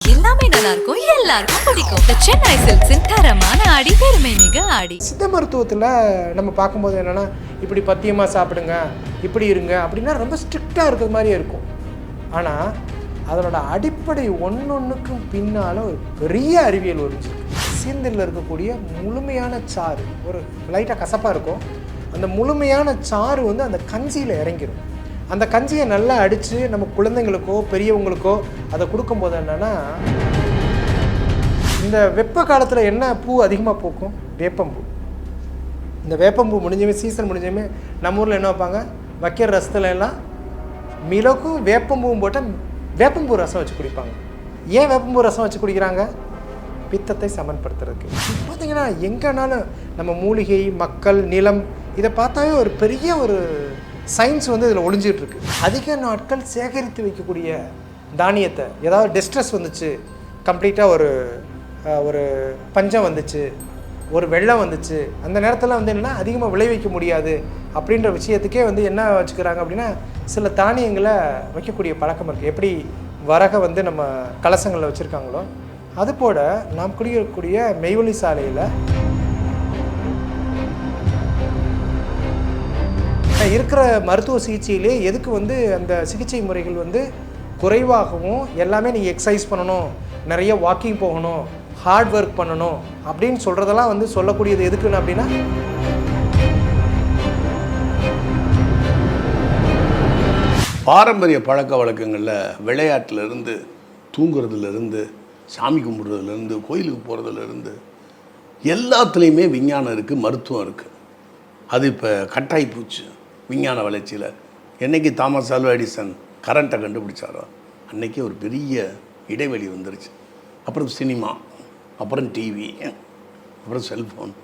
எல்லாமே நல்லா இருக்கும், எல்லாருக்கும் பிடிக்கும். The Chennai Silks தரமான ஆடி, பெருமை மிக ஆடி. சித்த மருத்துவத்தில் நம்ம பார்க்கும்போது என்னென்னா, இப்படி பத்தியமாக சாப்பிடுங்க, இப்படி இருங்க அப்படின்னா ரொம்ப ஸ்ட்ரிக்டாக இருக்கிற மாதிரியே இருக்கும். ஆனால் அதனோட அடிப்படை ஒன்றொன்றுக்கும் பின்னால் ஒரு பெரிய அறிவியல் ஒழிஞ்சிருக்கு. சீந்தில் இருக்கக்கூடிய முழுமையான சாறு, ஒரு லைட்டாக கசப்பாக இருக்கும், அந்த முழுமையான சாறு வந்து அந்த கஞ்சியில் இறங்கிடும். அந்த கஞ்சியை நல்லா அடித்து நம்ம குழந்தைங்களுக்கோ பெரியவங்களுக்கோ அதை கொடுக்கும்போது என்னென்னா, இந்த வெப்ப காலத்தில் என்ன பூ அதிகமாக பூக்கும்? வேப்பம்பூ. இந்த வேப்பம்பூ முடிஞ்சுமே, சீசன் முடிஞ்சுமே நம்ம ஊரில் என்ன வைப்பாங்க, வைக்கிற ரசத்துல எல்லாம் மிளகும் வேப்பம்பூவும் போட்டால் வேப்பம்பூ ரசம் வச்சு குடிப்பாங்க. ஏன் வேப்பம்பூ ரசம் வச்சு குடிக்கிறாங்க? பித்தத்தை சமன்படுத்துறதுக்கு. பார்த்திங்கன்னா எங்கேனாலும் நம்ம மூலிகை, மக்கள், நிலம் இதை பார்த்தாவே ஒரு பெரிய ஒரு சயின்ஸ் வந்து இதில் ஒளிஞ்சிட்டு இருக்கு. அதிக நாட்கள் சேகரித்து வைக்கக்கூடிய தானியத்தை, ஏதாவது டிஸ்ட்ரெஸ் வந்துச்சு, கம்ப்ளீட்டாக ஒரு பஞ்சம் வந்துச்சு, ஒரு வெள்ளம் வந்துச்சு, அந்த நேரத்தில் வந்து என்னென்னா அதிகமாக விளைவிக்க முடியாது அப்படின்ற விஷயத்துக்கே வந்து என்ன வச்சுக்கிறாங்க அப்படின்னா, சில தானியங்களை வைக்கக்கூடிய பழக்கம் இருக்குது. எப்படி வரகை வந்து நம்ம கலசங்களில் வச்சுருக்காங்களோ அதுபோல் நாம் குடிக்கக்கூடிய மெய்வழி சாலையில் இருக்கிற மருத்துவ சிகிச்சையிலே எதுக்கு வந்து அந்த சிகிச்சை முறைகள் வந்து குறைவாகவும், எல்லாமே நீங்கள் எக்ஸசைஸ் பண்ணணும், நிறைய வாக்கிங் போகணும், ஹார்ட் ஒர்க் பண்ணணும் அப்படின்னு சொல்கிறதெல்லாம் வந்து சொல்லக்கூடியது எதுக்குன்னு அப்படின்னா, பாரம்பரிய பழக்க வழக்கங்களில் விளையாட்டிலேருந்து, தூங்குறதுலேருந்து, சாமி கும்பிட்றதுலேருந்து, கோயிலுக்கு போகிறதுலேருந்து எல்லாத்துலேயுமே விஞ்ஞானம் இருக்குது, மருத்துவம் இருக்குது. அது இப்போ கட்டாயி போச்சு விஞ்ஞான வளர்ச்சியில். என்றைக்கு தாமஸ் ஆல்வா எடிசன் கரண்ட்டை கண்டுபிடிச்சாரோ அன்றைக்கி ஒரு பெரிய இடைவெளி வந்துருச்சு. அப்புறம் சினிமா, அப்புறம் டிவி, அப்புறம் செல்ஃபோன்.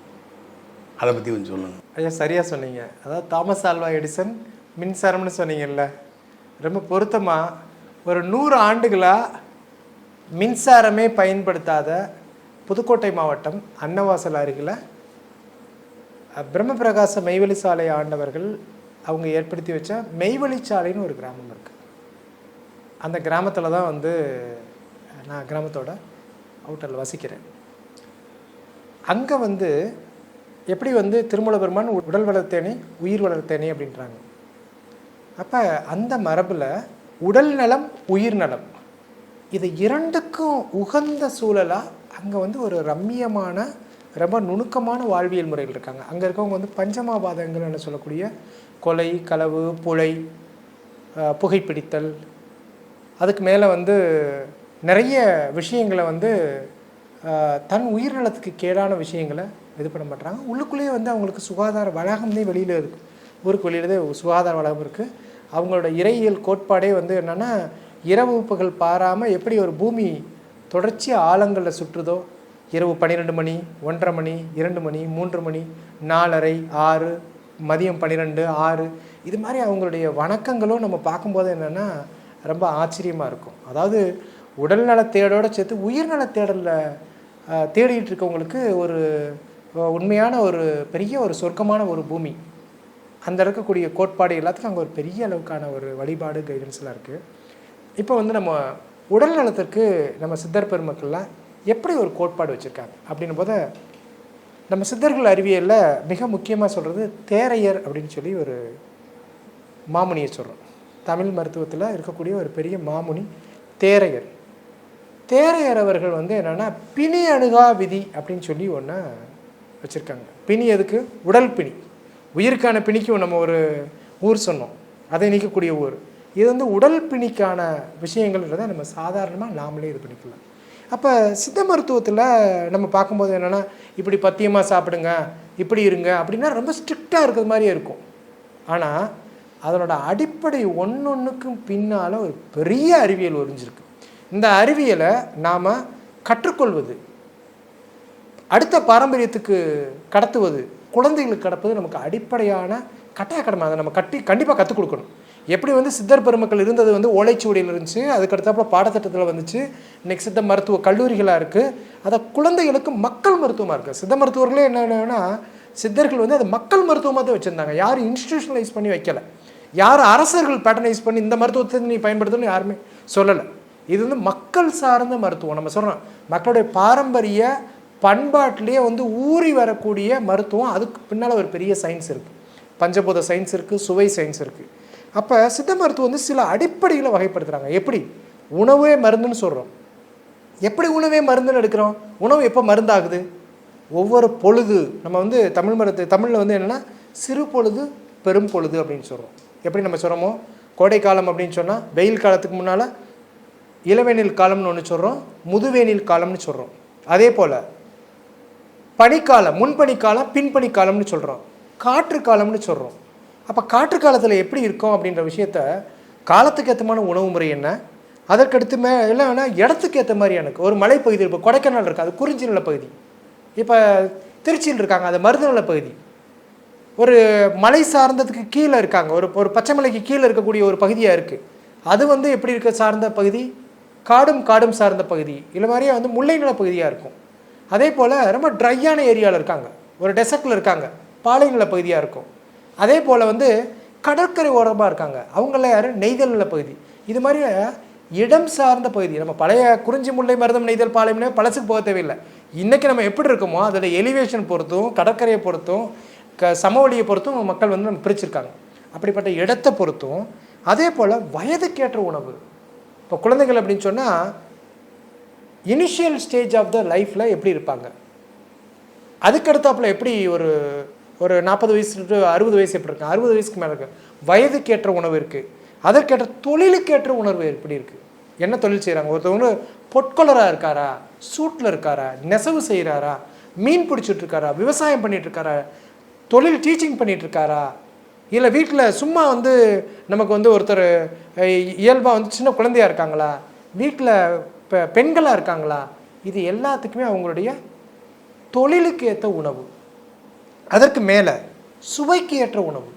அதை பற்றி கொஞ்சம் சொல்லுங்கள். ஐயா, சரியாக சொன்னீங்க. அதாவது தாமஸ் ஆல்வா எடிசன் மின்சாரம்னு சொன்னீங்கல்ல, ரொம்ப பொருத்தமாக ஒரு 100 ஆண்டுகளாக மின்சாரமே பயன்படுத்தாத புதுக்கோட்டை மாவட்டம் அன்னவாசல் அருகில் பிரம்மபிரகாச மெய்வழி சாலை ஆண்டவர்கள் அவங்க ஏற்படுத்தி வச்ச மெய்வழி சாலைன்னு ஒரு கிராமம் இருக்குது. அந்த கிராமத்தில் தான் வந்து நான் கிராமத்தோட அவுட்டரில் வசிக்கிறேன். அங்கே வந்து எப்படி வந்து திருமூல பெருமான் உடல் வளர்த்தேனே உயிர் வளர்த்தேனே அப்படின்றாங்க. அப்போ அந்த மரபில் உடல் நலம், உயிர் நலம், இது இரண்டுக்கும் உகந்த சூழலாக அங்கே வந்து ஒரு ரம்மியமான, ரொம்ப நுணுக்கமான வாழ்வியல் முறைகள் இருக்காங்க. அங்கே இருக்கவங்க வந்து பஞ்சமாபாதங்கள்னு சொல்லக்கூடிய கொலை, களவு, புழை, புகைப்பிடித்தல், அதுக்கு மேலே வந்து நிறைய விஷயங்களை வந்து தன் உயிர்நலத்துக்கு கேடான விஷயங்களை இது பண்ண மாட்டாங்க. உள்ளுக்குள்ளேயே வந்து அவங்களுக்கு சுகாதார வளாகம்னே வெளியில் இருக்குது, ஊருக்கு வெளியிலே சுகாதார வளாகம் இருக்குது. அவங்களோட இறையியல் கோட்பாடே வந்து என்னென்னா, இரவு வகுப்புகள் பாராமல் எப்படி ஒரு பூமி தொடர்ச்சியாக ஆழங்களில் சுற்றுதோ, இரவு 12 மணி, 1:30 மணி, 2 மணி, 3 மணி, 4:30, 6, மதியம் 12, 6, இது மாதிரி அவங்களுடைய வணக்கங்களும் நம்ம பார்க்கும்போது என்னென்னா ரொம்ப ஆச்சரியமாக இருக்கும். அதாவது உடல்நல தேடோடு சேர்த்து உயிர்நல தேடலில் தேடிட்டு இருக்கவங்களுக்கு ஒரு உண்மையான ஒரு பெரிய ஒரு சொர்க்கமான ஒரு பூமி. அந்த இருக்கக்கூடிய கோட்பாடு எல்லாத்துக்கும் அங்கே ஒரு பெரிய அளவுக்கான ஒரு வழிபாடு, கைடன்ஸ்லாம் இருக்குது. இப்போ வந்து நம்ம உடல் நலத்திற்கு நம்ம சித்தர் பெருமக்கள்லாம் எப்படி ஒரு கோட்பாடு வச்சுருக்காங்க அப்படின்னும் போது, நம்ம சித்தர்கள் அறிவியலில் மிக முக்கியமாக சொல்கிறது தேரையர் அப்படின்னு சொல்லி ஒரு மாமுனியை சொல்கிறோம். தமிழ் மருத்துவத்தில் இருக்கக்கூடிய ஒரு பெரிய மாமுனி தேரையர். தேரையர் அவர்கள் வந்து என்னென்னா பிணி அணுகா விதி அப்படின்னு சொல்லி ஒன்று வச்சுருக்காங்க. பிணி எதுக்கு? உடல் பிணி. உயிருக்கான பிணிக்கு நம்ம ஒரு ஊர் சொன்னோம், அதை நீக்கக்கூடிய ஊர். இது வந்து உடல் பிணிக்கான விஷயங்கள்ன்றதை நம்ம சாதாரணமாக நாமளே இது பண்ணிக்கலாம். அப்போ சித்த மருத்துவத்தில் நம்ம பார்க்கும்போது என்னென்னா, இப்படி பத்தியமாக சாப்பிடுங்க, இப்படி இருங்க அப்படின்னா ரொம்ப ஸ்ட்ரிக்டாக இருக்கிற மாதிரியே இருக்கும். ஆனால் அதனோட அடிப்படை ஒன்றொன்றுக்கும் பின்னால் ஒரு பெரிய அறிவியல் ஒழிஞ்சிருக்கு. இந்த அறிவியலை நாம் கற்றுக்கொள்வது, அடுத்த பாரம்பரியத்துக்கு கடத்துவது, குழந்தைகளுக்கு கடப்பது நமக்கு அடிப்படையான கட்டாய கடமை. அதை நம்ம கண்டிப்பாக கற்றுக் கொடுக்கணும். எப்படி வந்து சித்தர் பெருமக்கள் இருந்தது வந்து ஓலைச்சுவடியில் இருந்துச்சு, அதுக்கடுத்தாப்புல பாடத்திட்டத்தில் வந்துச்சு, இன்றைக்கி சித்த மருத்துவ கல்லூரிகளாக இருக்குது, அதை குழந்தைகளுக்கு மக்கள் மருத்துவமாக இருக்குது. சித்த மருத்துவர்களே என்னென்னா, சித்தர்கள் வந்து அது மக்கள் மருத்துவமாக தான் வச்சுருந்தாங்க. யாரும் இன்ஸ்டிடியூஷனலைஸ் பண்ணி வைக்கலை, யாரும் அரசர்கள் பேட்டர்னைஸ் பண்ணி இந்த மருத்துவத்தை நீ பயன்படுத்தணும்னு யாருமே சொல்லலை. இது வந்து மக்கள் சார்ந்த மருத்துவம். நம்ம சொல்கிறோம் மக்களுடைய பாரம்பரிய பண்பாட்டிலேயே வந்து ஊறி வரக்கூடிய மருத்துவம். அதுக்கு பின்னால் ஒரு பெரிய சயின்ஸ் இருக்குது, பஞ்சபூத சயின்ஸ் இருக்குது, சுவை சயின்ஸ் இருக்குது. அப்போ சித்த மருத்துவம் வந்து சில அடிப்படைகளை வகைப்படுத்துகிறாங்க. எப்படி உணவே மருந்துன்னு சொல்கிறோம், எப்படி உணவே மருந்துன்னு எடுக்கிறோம்? உணவு எப்போ மருந்தாகுது? ஒவ்வொரு பொழுது. நம்ம வந்து தமிழில் வந்து என்னென்னா சிறு பொழுது பெரும் பொழுது அப்படின்னு சொல்கிறோம். எப்படி நம்ம சொல்கிறோமோ கோடைக்காலம் அப்படின்னு சொன்னால் வெயில் காலத்துக்கு முன்னால் இளவேனில் காலம்னு ஒன்று சொல்கிறோம், முதுவேனில் காலம்னு சொல்கிறோம். அதே போல் பனிக்காலம், முன்பனிக்காலம், பின்பனிக்காலம்னு சொல்கிறோம், காற்று காலம்னு சொல்கிறோம். அப்போ காற்று காலத்தில் எப்படி இருக்கும் அப்படின்ற விஷயத்த காலத்துக்கு ஏற்றமான உணவு முறை என்ன, அதற்கடுத்து இல்லைன்னா இடத்துக்கு ஏற்ற மாதிரி. எனக்கு ஒரு மலைப்பகுதி, இப்போ கொடைக்கானல் இருக்குது, அது குறிஞ்சி நில பகுதி. இப்போ திருச்சியில் இருக்காங்க, அது மருத நில பகுதி. ஒரு மலை சார்ந்ததுக்கு கீழே இருக்காங்க, ஒரு பச்சைமலைக்கு கீழே இருக்கக்கூடிய ஒரு பகுதியாக இருக்குது, அது வந்து எப்படி இருக்க சார்ந்த பகுதி, காடும் சார்ந்த பகுதி. இல்லை மாதிரியே வந்து முல்லை நில பகுதியாக இருக்கும். அதே போல் ரொம்ப ட்ரையான ஏரியாவில் இருக்காங்க, ஒரு டெசர்ட்டில் இருக்காங்க, பாலை நில பகுதியாக இருக்கும். அதே போல் வந்து கடற்கரை ஓரமாக இருக்காங்க, அவங்கள யார், நெய்தல் நில பகுதி. இது மாதிரி இடம் சார்ந்த பகுதி. நம்ம பழைய குறிஞ்சி முல்லை மருதம் நெய்தல் பாளையம்னே பழசுக்கு போக தேவையில்லை. இன்றைக்கி நம்ம எப்படி இருக்கோமோ அதோட எலிவேஷன் பொறுத்தும், கடற்கரையை பொறுத்தும், சமவெளியை பொறுத்தும் மக்கள் வந்து நம்ம பிரிச்சிருக்காங்க. அப்படிப்பட்ட இடத்தை பொறுத்தும். அதே போல் வயதுக்கேற்ற உணவு. இப்போ குழந்தைகள் அப்படின்னு சொன்னால் இனிஷியல் ஸ்டேஜ் ஆஃப் த லைஃப்பில் எப்படி இருப்பாங்க, அதுக்கடுத்தாப்புல எப்படி ஒரு 40 வயசு டு 60 வயசு எப்படி இருக்கு, 60 வயசுக்கு மேலே இருக்குது. வயதுக்கேற்ற உணவு இருக்குது, அதற்கேற்ற தொழிலுக்கேற்ற உணர்வு எப்படி இருக்குது, என்ன தொழில் செய்கிறாங்க. ஒருத்தவங்க பொற்கொளராக இருக்காரா, சூட்டில் இருக்காரா, நெசவு செய்கிறாரா, மீன் பிடிச்சிட்ருக்காரா, விவசாயம் பண்ணிகிட்ருக்காரா, தொழில் டீச்சிங் பண்ணிகிட்ருக்காரா, இல்லை வீட்டில் சும்மா வந்து நமக்கு வந்து ஒருத்தர் இயல்பாக வந்து சின்ன குழந்தையாக இருக்காங்களா, வீட்டில் பெண்களாக இருக்காங்களா. இது எல்லாத்துக்குமே அவங்களுடைய தொழிலுக்கு ஏற்ற உணவு. அதற்கு மேலே சுவைக்கு ஏற்ற உணவு.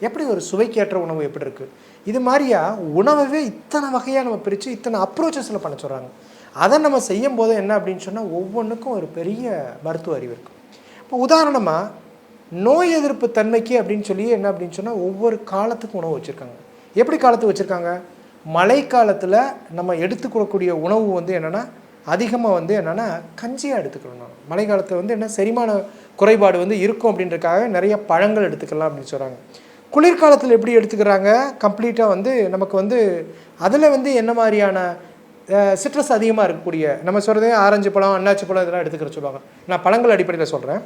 எப்படி ஒரு சுவைக்கு ஏற்ற உணவு எப்படி இருக்குது, இது மாதிரியா உணவை இத்தனை வகையாக நம்ம பிரித்து இத்தனை அப்ரோச்சஸில் பண்ண சொல்கிறாங்க. அதை நம்ம செய்யும் போது என்ன அப்படின்னு சொன்னால் ஒவ்வொன்றுக்கும் ஒரு பெரிய மருத்துவ அறிவு இருக்கும். இப்போ உதாரணமாக நோய் எதிர்ப்பு தன்மைக்கு அப்படின்னு சொல்லி என்ன அப்படின்னு சொன்னால் ஒவ்வொரு காலத்துக்கும் உணவு வச்சுருக்காங்க. எப்படி காலத்துக்கு வச்சுருக்காங்க, மழை காலத்தில் நம்ம எடுத்துக்கொள்ளக்கூடிய உணவு வந்து என்னென்னா அதிகமாக வந்து என்னென்னா கஞ்சியாக எடுத்துக்கணும். மழை காலத்தில் வந்து என்ன செரிமான குறைபாடு வந்து இருக்கும் அப்படின்றதுக்காக நிறைய பழங்கள் எடுத்துக்கலாம் அப்படின்னு சொல்கிறாங்க. குளிர்காலத்தில் எப்படி எடுத்துக்கிறாங்க, கம்ப்ளீட்டாக வந்து நமக்கு வந்து அதில் வந்து என்ன மாதிரியான சிட்ரஸ் அதிகமாக இருக்கக்கூடிய, நம்ம சொல்கிறதே ஆரஞ்சு பழம், அன்னாச்சி பழம் இதெல்லாம் எடுத்துக்கிற சொல்லுவாங்க. நான் பழங்கள் அடிப்படையில் சொல்கிறேன்.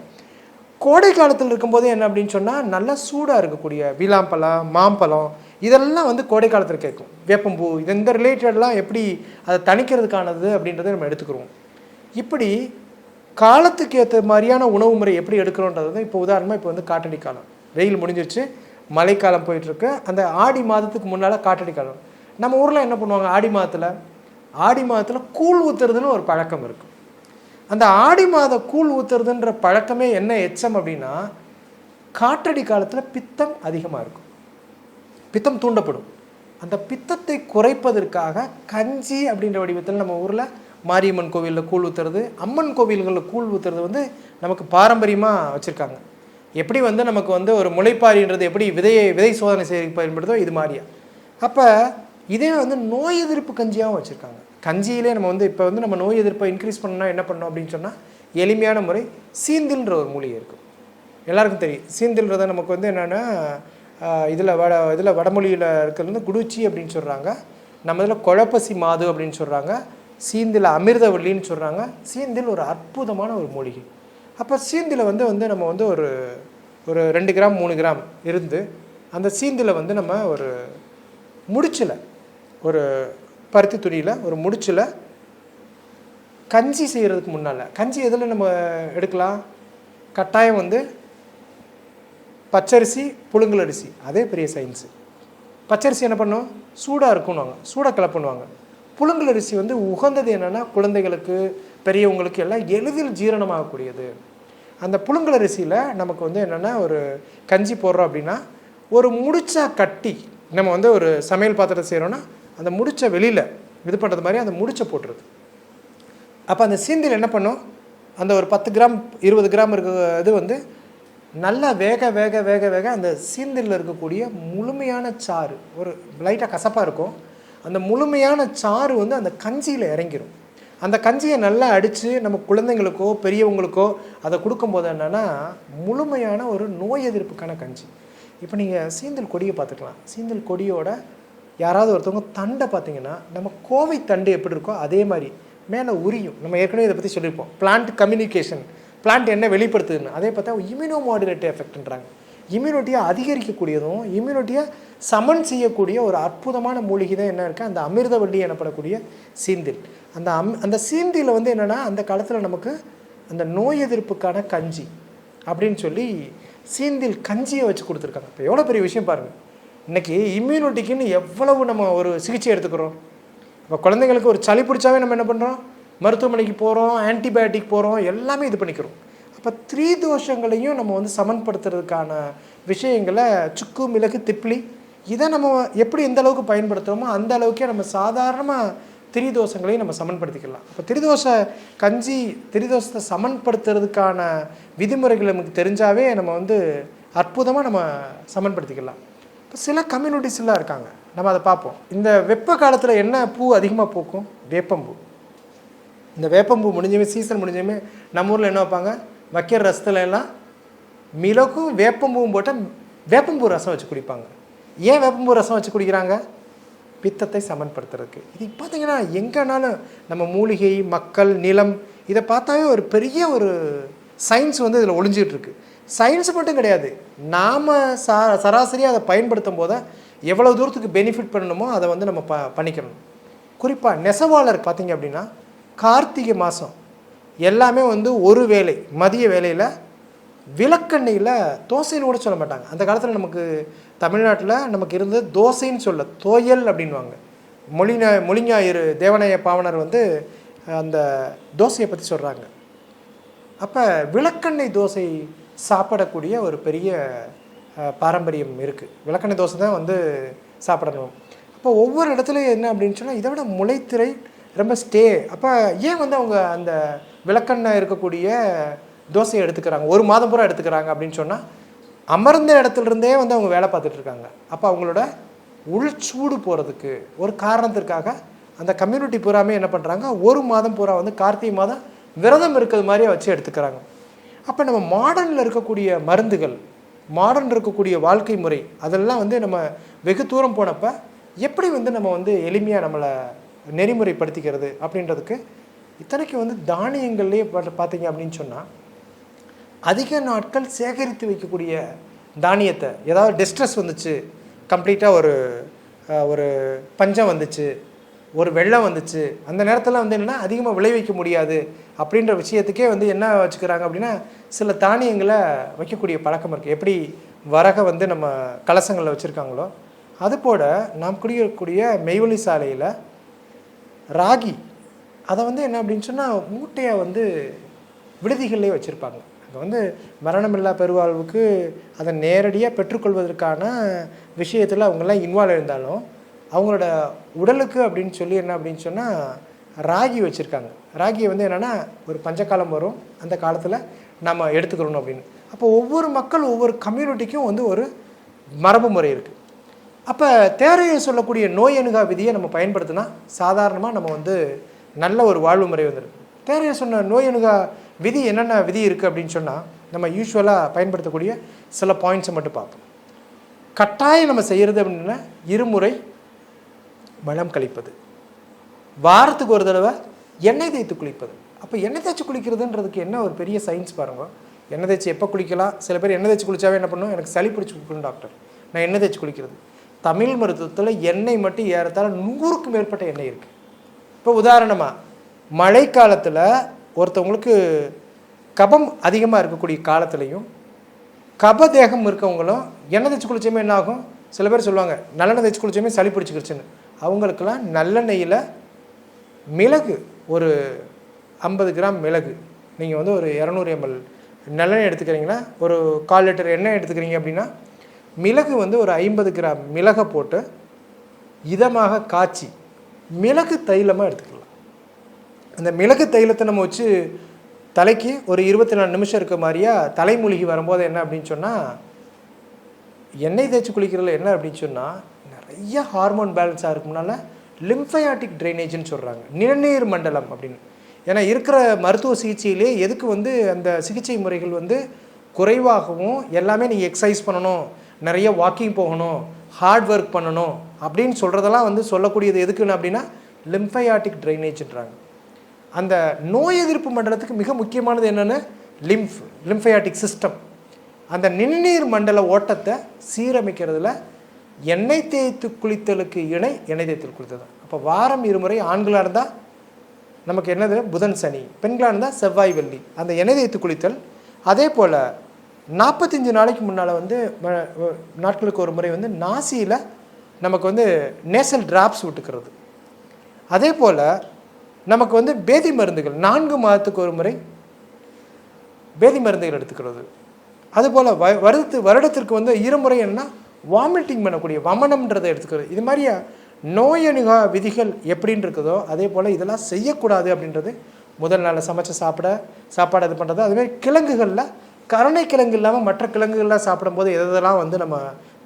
கோடை காலத்தில் இருக்கும்போது என்ன அப்படின்னு சொன்னால் நல்லா சூடாக இருக்கக்கூடிய விளாம்பழம், மாம்பழம் இதெல்லாம் வந்து கோடை காலத்தில் கேட்கும். வேப்பம்பூ இந்த ரிலேட்டட்லாம் எப்படி அதை தணிக்கிறதுக்கானது அப்படின்றத நம்ம எடுத்துக்கிறோம். இப்படி காலத்துக்கு ஏற்ற மாதிரியான உணவு முறை எப்படி எடுக்கிறோன்றது வந்து இப்போ உதாரணமாக இப்போ வந்து காற்றடி காலம், வெயில் முடிஞ்சிருச்சு, மழைக்காலம் போயிட்டுருக்கு. அந்த ஆடி மாதத்துக்கு முன்னால் காற்றடி காலம். நம்ம ஊரில் என்ன பண்ணுவாங்க, ஆடி மாதத்தில் கூழ் ஊற்றுறதுன்னு ஒரு பழக்கம் இருக்குது. அந்த ஆடி மாத கூழ் ஊற்றுறதுன்ற பழக்கமே என்ன எச்சம் அப்படின்னா காற்றடி காலத்தில் பித்தம் அதிகமாக இருக்கும், பித்தம் தூண்டப்படும். அந்த பித்தத்தை குறைப்பதற்காக கஞ்சி அப்படின்ற வடிவத்தில் நம்ம ஊரில் மாரியம்மன் கோவிலில் கூழ் ஊற்றுறது, அம்மன் கோவில்களில் கூழ் ஊற்றுறது வந்து நமக்கு பாரம்பரியமாக வச்சுருக்காங்க. எப்படி வந்து நமக்கு வந்து ஒரு முளைப்பாரின்றது எப்படி விதை சோதனை செய்ய பயன்படுதோ இது மாதிரியா. அப்போ இதே வந்து நோய் எதிர்ப்பு கஞ்சியாகவும் வச்சுருக்காங்க. கஞ்சியிலே நம்ம வந்து இப்போ வந்து நம்ம நோய் எதிர்ப்பை இன்க்ரீஸ் பண்ணணும்னா என்ன பண்ணோம் அப்படின்னு சொன்னால் எளிமையான முறை சீந்தில்ன்ற ஒரு மூலிகை இருக்கும், எல்லாருக்கும் தெரியும். சீந்தில்ன்றதை நமக்கு வந்து என்னென்னா இதில் வடமொழியில் இருக்கிறது வந்து குடுச்சி அப்படின்னு சொல்கிறாங்க, நம்ம இதில் குழப்பசி மாது அப்படின்னு சொல்கிறாங்க, சீந்தில் அமிர்தவள்ளின்னு சொல்கிறாங்க. சீந்தில் ஒரு அற்புதமான ஒரு மூலிகை. அப்போ சீந்தில் வந்து நம்ம வந்து ஒரு 2 கிராம் 3 கிராம் இருந்து அந்த சீந்தில் வந்து நம்ம ஒரு முடிச்சில், ஒரு பருத்தி துணியில் ஒரு முடிச்சில் கஞ்சி செய்கிறதுக்கு முன்னால், கஞ்சி எதில் நம்ம எடுக்கலாம், கட்டாயம் வந்து பச்சரிசி புழுங்கல் அரிசி, அதே பெரிய சயின்ஸு. பச்சரிசி என்ன பண்ணும், சூடாக இருக்குன்னுவாங்க, சூடாக கிளப்புன்னுவாங்க. புழுங்கல் அரிசி வந்து உகந்தது என்னென்னா குழந்தைகளுக்கு பெரியவங்களுக்கு எல்லாம் எளிதில் ஜீரணமாகக்கூடியது. அந்த புழுங்கல் அரிசியில் நமக்கு வந்து என்னென்னா ஒரு கஞ்சி போடுறோம் அப்படின்னா ஒரு முடிச்சா கட்டி நம்ம வந்து ஒரு சமையல் பாத்திரத்தை செய்கிறோன்னா அந்த முடிச்ச வெளியில் இது பண்ணுறது மாதிரி அந்த முடிச்சை போட்டுருது. அப்போ அந்த சீந்தில் என்ன பண்ணும், அந்த ஒரு 10 கிராம் 20 கிராம் இருக்க இது வந்து நல்லா வேக வேக வேக வேக அந்த சீந்தில் இருக்கக்கூடிய முழுமையான சாறு ஒரு லைட்டாக கசப்பாக இருக்கும், அந்த முழுமையான சாறு வந்து அந்த கஞ்சியில் இறங்கிடும். அந்த கஞ்சியை நல்லா அடித்து நம்ம குழந்தைங்களுக்கோ பெரியவங்களுக்கோ அதை கொடுக்கும்போது என்னென்னா முழுமையான ஒரு நோய் எதிர்ப்புக்கான கஞ்சி. இப்போ நீங்கள் சீந்தல் கொடியை பார்த்துக்கலாம். சீந்தல் கொடியோட யாராவது ஒருத்தவங்க தண்டை பார்த்தீங்கன்னா நம்ம கோவை தண்டு எப்படி இருக்கோ அதே மாதிரி மேலே உரியும். நம்ம ஏற்கனவே இதை பற்றி சொல்லியிருப்போம். பிளான்ட் கம்யூனிகேஷன், பிளான்ட் என்ன வெளிப்படுத்துதுன்னு. அதே பார்த்தா இம்யூனோ மாடுலேட்டிவ் எஃபெக்ட்ன்றாங்க. இம்யூனிட்டியை அதிகரிக்கக்கூடியதும் இம்யூனிட்டியை சமன் செய்யக்கூடிய ஒரு அற்புதமான மூலிகை தான் என்ன இருக்குது, அந்த அமிர்தவள்ளி எனப்படக்கூடிய சீந்தில். அந்த சீந்தியில் வந்து என்னென்னா அந்த காலத்தில் நமக்கு அந்த நோய் எதிர்ப்புக்கான கஞ்சி அப்படின்னு சொல்லி சீந்தில் கஞ்சியை வச்சு கொடுத்துருக்காங்க. இப்போ எவ்வளோ பெரிய விஷயம் பாருங்கள். இன்றைக்கி இம்யூனிட்டிக்குன்னு எவ்வளவு நம்ம ஒரு சிகிச்சை எடுத்துக்கிறோம். இப்போ குழந்தைங்களுக்கு ஒரு சளி பிடிச்சாவே நம்ம என்ன பண்ணுறோம், மருத்துவமனைக்கு போகிறோம், ஆன்டிபயோட்டிக் போகிறோம், எல்லாமே இது பண்ணிக்கிறோம். அப்போ 3 தோஷங்களையும் நம்ம வந்து சமன்படுத்துறதுக்கான விஷயங்களை சுக்கு, மிளகு, திப்ளி இதை நம்ம எப்படி எந்த அளவுக்கு பயன்படுத்துகிறோமோ அந்த அளவுக்கே நம்ம சாதாரணமாக 3 தோஷங்களையும் நம்ம சமன்படுத்திக்கலாம். அப்போ 3 தோஷ கஞ்சி 3 தோஷத்தை சமன்படுத்துறதுக்கான விதிமுறைகள் நமக்கு தெரிஞ்சாவே நம்ம வந்து அற்புதமாக நம்ம சமன்படுத்திக்கலாம். இப்போ சில கம்யூனிட்டிஸ்லாம் இருக்காங்க, நம்ம அதை பார்ப்போம். இந்த வெப்ப காலத்தில் என்ன பூ அதிகமாக பூக்கும்? வேப்பம்பூ. இந்த வேப்பம்பூ முடிஞ்சுமே சீசன் முடிஞ்சுமே நம்ம ஊரில் என்ன வைப்பாங்க, வைக்கிற ரசத்துல எல்லாம் மிளகும் வேப்பம்பூவும் போட்டால் வேப்பம்பூ ரசம் வச்சு குடிப்பாங்க. ஏன் வேப்பம்பூ ரசம் வச்சு குடிக்கிறாங்க? பித்தத்தை சமன்படுத்துறதுக்கு. இது பார்த்திங்கன்னா எங்கேனாலும் நம்ம மூலிகை, மக்கள், நிலம் இதை பார்த்தாவே ஒரு பெரிய ஒரு சயின்ஸ் வந்து இதில் ஒளிஞ்சிகிட்டு இருக்குது. சயின்ஸ் மட்டும் கிடையாது, நாம் சராசரியாக அதை பயன்படுத்தும் போது எவ்வளோ தூரத்துக்கு பெனிஃபிட் பண்ணணுமோ அதை வந்து நம்ம பண்ணிக்கணும். குறிப்பாக நெசவாளர் பார்த்திங்க அப்படின்னா கார்த்திகை மாதம் எல்லாமே வந்து ஒரு வேளை மதிய வேலையில் விளக்கெண்ணெயில் தோசைன்னு கூட சொல்ல மாட்டாங்க. அந்த காலத்தில் நமக்கு தமிழ்நாட்டில் நமக்கு இருந்தது தோசைன்னு சொல்ல தோயல் அப்படின்வாங்க. மொழிஞாயிறு தேவநாய பாவனர் வந்து அந்த தோசையை பற்றி சொல்கிறாங்க. அப்போ விளக்கெண்ணெய் தோசை சாப்பிடக்கூடிய ஒரு பெரிய பாரம்பரியம் இருக்குது. விளக்கெண்ணெய் தோசை தான் வந்து சாப்பிடணும். அப்போ ஒவ்வொரு இடத்துலையும் என்ன அப்படின்னு சொன்னால் இதை விட முளைத்திரை ரொம்ப ஸ்டே. அப்போ ஏன் வந்து அவங்க அந்த விளக்கெண்ணெய் இருக்கக்கூடிய தோசையை எடுத்துக்கிறாங்க, ஒரு மாதம் பூரா எடுத்துக்கிறாங்க அப்படின்னு சொன்னால் அமர்ந்த இடத்துலேருந்தே வந்து அவங்க வேலை பார்த்துட்ருக்காங்க. அப்போ அவங்களோட உள்சூடு போகிறதுக்கு ஒரு காரணத்திற்காக அந்த கம்யூனிட்டி பூராமே என்ன பண்ணுறாங்க, ஒரு மாதம் பூரா வந்து கார்த்திகை மாதம் விரதம் இருக்கிறது மாதிரியே வச்சு எடுத்துக்கிறாங்க. அப்போ நம்ம மாடர்னில் இருக்கக்கூடிய மருந்துகள், மாடர்ன் இருக்கக்கூடிய வாழ்க்கை முறை அதெல்லாம் வந்து நம்ம வெகு தூரம் போனப்போ எப்படி வந்து நம்ம வந்து எளிமையாக நம்மளை நெறிமுறைப்படுத்திக்கிறது அப்படின்றதுக்கு இத்தனைக்கு வந்து தானியங்கள்லேயே பார்த்தீங்க அப்படின்னு சொன்னால் அதிக நாட்கள் சேகரித்து வைக்கக்கூடிய தானியத்தை, ஏதாவது டிஸ்ட்ரெஸ் வந்துச்சு, கம்ப்ளீட்டாக ஒரு பஞ்சம் வந்துச்சு, ஒரு வெள்ளம் வந்துச்சு, அந்த நேரத்தில் வந்து என்னென்னா அதிகமாக விளைவிக்க முடியாது அப்படின்ற விஷயத்துக்கே வந்து என்ன வச்சுக்கிறாங்க அப்படின்னா சில தானியங்களை வைக்கக்கூடிய பழக்கம் இருக்குது. எப்படி வரகை வந்து நம்ம கலசங்களில் வச்சுருக்காங்களோ அதுபோல் நாம் குடிக்கக்கூடிய மெய்வழி சாலையில் ராகி அதை வந்து என்ன அப்படின்னு சொன்னால் மூட்டையை வந்து விடுதிகள்லேயே வச்சுருப்பாங்க. அது வந்து மரணமில்லா பெருவாழ்வுக்கு அதை நேரடியாக பெற்றுக்கொள்வதற்கான விஷயத்தில் அவங்கெல்லாம் இன்வால்வ் இருந்தாலும் அவங்களோட உடலுக்கு அப்படின்னு சொல்லி என்ன அப்படின்னு சொன்னால் ராகி வச்சுருக்காங்க. ராகியை வந்து என்னென்னா ஒரு பஞ்சகாலம் வரும், அந்த காலத்தில் நம்ம எடுத்துக்கிறோம் அப்படின்னு. அப்போ ஒவ்வொரு மக்கள் ஒவ்வொரு கம்யூனிட்டிக்கும் வந்து ஒரு மரபு முறை இருக்குது. அப்போ தேரையை சொல்லக்கூடிய நோய் அணுகா விதியை நம்ம பயன்படுத்தினா சாதாரணமாக நம்ம வந்து நல்ல ஒரு வாழ்வு முறை வந்துடும். தேரையை சொன்ன நோய் அணுகா விதி என்னென்ன விதி இருக்குது அப்படின்னு சொன்னால் நம்ம யூஸ்வலாக பயன்படுத்தக்கூடிய சில பாயிண்ட்ஸை மட்டும் பார்ப்போம். கட்டாயம் நம்ம செய்கிறது அப்படின்னா 2 முறை மலம் கழிப்பது, வாரத்துக்கு ஒரு தடவை எண்ணெய் தேய்த்து குளிப்பது. அப்போ எண்ணெய் தேய்ச்சி குளிக்கிறதுன்றதுக்கு என்ன ஒரு பெரிய சயின்ஸ் பாருங்கள். எண்ணெய் தேய்ச்சி எப்போ குளிக்கலாம்? சில பேர் எண்ணெய் தேய்ச்சி குளிச்சாவே என்ன பண்ணும், எனக்கு சளி பிடிச்சி கொடுக்கணும் டாக்டர், நான் எண்ணெய் தேய்ச்சி குளிக்கிறது. தமிழ் மருத்துவத்தில் எண்ணெய் மட்டும் ஏறத்தாழ 100க்கும் மேற்பட்ட எண்ணெய் இருக்குது. இப்போ உதாரணமாக மழைக்காலத்தில் ஒருத்தவங்களுக்கு கபம் அதிகமாக இருக்கக்கூடிய காலத்துலேயும் கபதேகம் இருக்கவங்களும் எண்ணெய் தேய்ச்சி குளிச்சோமே என்ன ஆகும்? சில பேர் சொல்லுவாங்க நல்லெண்ணெய் தேய்ச்சி குளிச்சோமே சளி பிடிச்சிக்கிடுச்சுன்னு. அவங்களுக்கெல்லாம் நல்லெண்ணெயில் மிளகு ஒரு 50 கிராம் மிளகு, நீங்கள் வந்து ஒரு 200 ml நல்லெண்ணெய் எடுத்துக்கிறீங்கன்னா ஒரு 1/4 லிட்டர் எண்ணெய் எடுத்துக்கிறீங்க அப்படின்னா மிளகு வந்து ஒரு 50 கிராம் மிளகை போட்டு இதமாக காய்ச்சி மிளகு தைலமாக எடுத்துக்கலாம். அந்த மிளகு தைலத்தை நம்ம வச்சு தலைக்கு ஒரு 24 நிமிஷம் இருக்க மாதிரியா தலைமூலிகை வரும்போது என்ன அப்படின்னு சொன்னால் எண்ணெய் தேய்ச்சி குளிக்கிறதுல என்ன அப்படின்னு சொன்னால் நிறைய ஹார்மோன் பேலன்ஸாக இருக்கும்னால லிம்ஃபயாட்டிக் ட்ரைனேஜ்னு சொல்கிறாங்க, நிணநீர் மண்டலம் அப்படின்னு. ஏன்னா இருக்கிற மருத்துவ சிகிச்சையிலே எதுக்கு வந்து அந்த சிகிச்சை முறைகள் வந்து குறைவாகவும், எல்லாமே நீங்கள் எக்ஸசைஸ் பண்ணணும், நிறைய வாக்கிங் போகணும், ஹார்ட் ஒர்க் பண்ணணும் அப்படின்னு சொல்கிறதெல்லாம் வந்து சொல்லக்கூடியது எதுக்குன்னு அப்படின்னா லிம்ஃபயாட்டிக் ட்ரைனேஜ்ன்றாங்க. அந்த நோய் எதிர்ப்பு மண்டலத்துக்கு மிக முக்கியமானது என்னென்னு லிம்ஃபயாட்டிக் சிஸ்டம். அந்த நிணநீர் மண்டல ஓட்டத்தை சீரமைக்கிறதுல எண்ணெய் தேய்த்து குளித்தலுக்கு இணை எண்ணெய் தேய்த்து குளித்தல். அப்போ வாரம் 2 முறை ஆண்களாக இருந்தால் நமக்கு என்னது புதன் சனி, பெண்களாக இருந்தால் செவ்வாய் வெள்ளி அந்த எண்ணெய் தேய்த்து குளித்தல். அதே போல் 45 நாளைக்கு முன்னால் வந்து நாட்களுக்கு ஒரு முறை வந்து நாசியில் நமக்கு வந்து நேசல் டிராப்ஸ் விட்டுக்கிறது. அதே போல் நமக்கு வந்து பேதி மருந்துகள் 4 மாதத்துக்கு ஒரு முறை பேதி மருந்துகள் எடுத்துக்கிறது. அதுபோல் வருடத்திற்கு வந்து 2 முறை என்னன்னா வாமிட்டிங் பண்ணக்கூடிய வமனம்ன்றதை எடுத்துக்கிறது. இது மாதிரியா நோயணுகா விதிகள் எப்படின்னு இருக்குதோ அதே போல் இதெல்லாம் செய்யக்கூடாது அப்படின்றது முதல் நாளில் சமைச்ச சாப்பாடு இது பண்ணுறது. அதுமாதிரி கிழங்குகளில் கருணை கிழங்கு இல்லாமல் மற்ற கிழங்குகள்லாம் சாப்பிடும்போது எதெல்லாம் வந்து நம்ம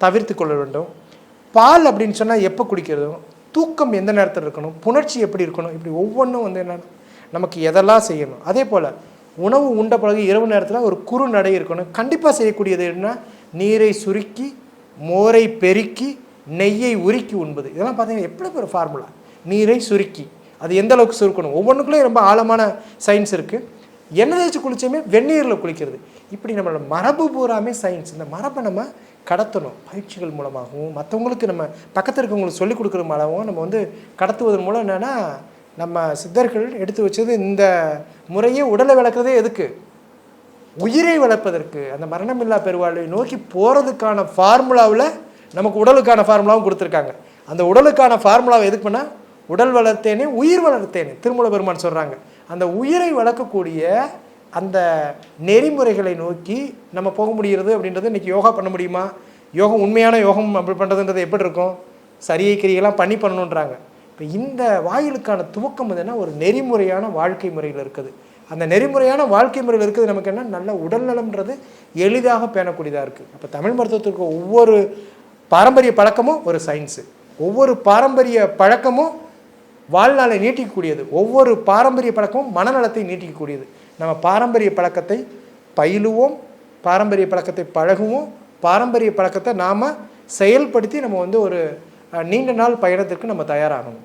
தவிர்த்து கொள்ள வேண்டும். பால் அப்படின்னு சொன்னால் எப்போ குடிக்கிறதும், தூக்கம் எந்த நேரத்தில் இருக்கணும், புணர்ச்சி எப்படி இருக்கணும், இப்படி ஒவ்வொன்றும் வந்து என்னென்னா நமக்கு எதெல்லாம் செய்யணும். அதே போல் உணவு உண்ட பிறகு இரவு நேரத்தில் ஒரு குறு நடை இருக்கணும். கண்டிப்பாக செய்யக்கூடியது என்ன, நீரை சுருக்கி மோரை பெருக்கி நெய்யை உருக்கி உண்பது. இதெல்லாம் பார்த்தீங்கன்னா எப்படி ஒரு ஃபார்முலா, நீரை சுருக்கி அது எந்த அளவுக்கு சுருக்கணும், ஒவ்வொன்றுக்குள்ளேயும் ரொம்ப ஆழமான சயின்ஸ் இருக்குது. எண்ணெய் தேய்ச்சி குளிச்சோமே வெந்நீரில் குளிக்கிறது, இப்படி நம்மளோட மரபு பூராமே சயின்ஸ். இந்த மரபை நம்ம கடத்தணும் பயிற்சிகள் மூலமாகவும், மற்றவங்களுக்கு நம்ம பக்கத்தில் இருக்கவங்களுக்கு சொல்லிக் கொடுக்குற மூலமாகவும் நம்ம வந்து கடத்துவதன் மூலம் என்னென்னா நம்ம சித்தர்கள் எடுத்து வச்சது இந்த முறையே உடலை வளர்க்குறதே எதுக்கு, உயிரை வளர்ப்பதற்கு. அந்த மரணமில்லா பெருவாழ்வை நோக்கி போகிறதுக்கான ஃபார்முலாவில் நமக்கு உடலுக்கான ஃபார்முலாவும் கொடுத்துருக்காங்க. அந்த உடலுக்கான ஃபார்முலாவை எதுக்கு பண்ணால் உடல் வளர்த்தேனே உயிர் வளர்த்தேனே திருமூல பெருமான் சொல்கிறாங்க. அந்த உயிரை வளர்க்கக்கூடிய அந்த நெறிமுறைகளை நோக்கி நம்ம போக முடிகிறது அப்படின்றது. இன்றைக்கி யோகா பண்ண முடியுமா, யோகம் உண்மையான யோகம் அப்படி பண்ணுறதுன்றது எப்படி இருக்கும், சரியை கிரியெல்லாம் பண்ணணுன்றாங்க. இப்போ இந்த வாயிலுக்கான துவக்கம் என்னன்னா ஒரு நெறிமுறையான வாழ்க்கை முறையில் இருக்குது. அந்த நெறிமுறையான வாழ்க்கை முறையில் இருக்குது நமக்கு என்ன நல்ல உடல் நலம்ன்றது எளிதாக பேணக்கூடியதாக இருக்குது. அப்போ தமிழ் மருத்துவத்திற்கு ஒவ்வொரு பாரம்பரிய பழக்கமும் ஒரு சயின்ஸு, ஒவ்வொரு பாரம்பரிய பழக்கமும் வாழ்நாளை நீட்டிக்கக்கூடியது, ஒவ்வொரு பாரம்பரிய பழக்கமும் மனநலத்தை நீட்டிக்கக்கூடியது. நம்ம பாரம்பரிய பழக்கத்தை பயிலுவோம், பாரம்பரிய பழக்கத்தை பழகுவோம், பாரம்பரிய பழக்கத்தை நாம் செயல்படுத்தி நம்ம வந்து ஒரு நீண்ட நாள் பயணத்திற்கு நம்ம தயாராகணும்.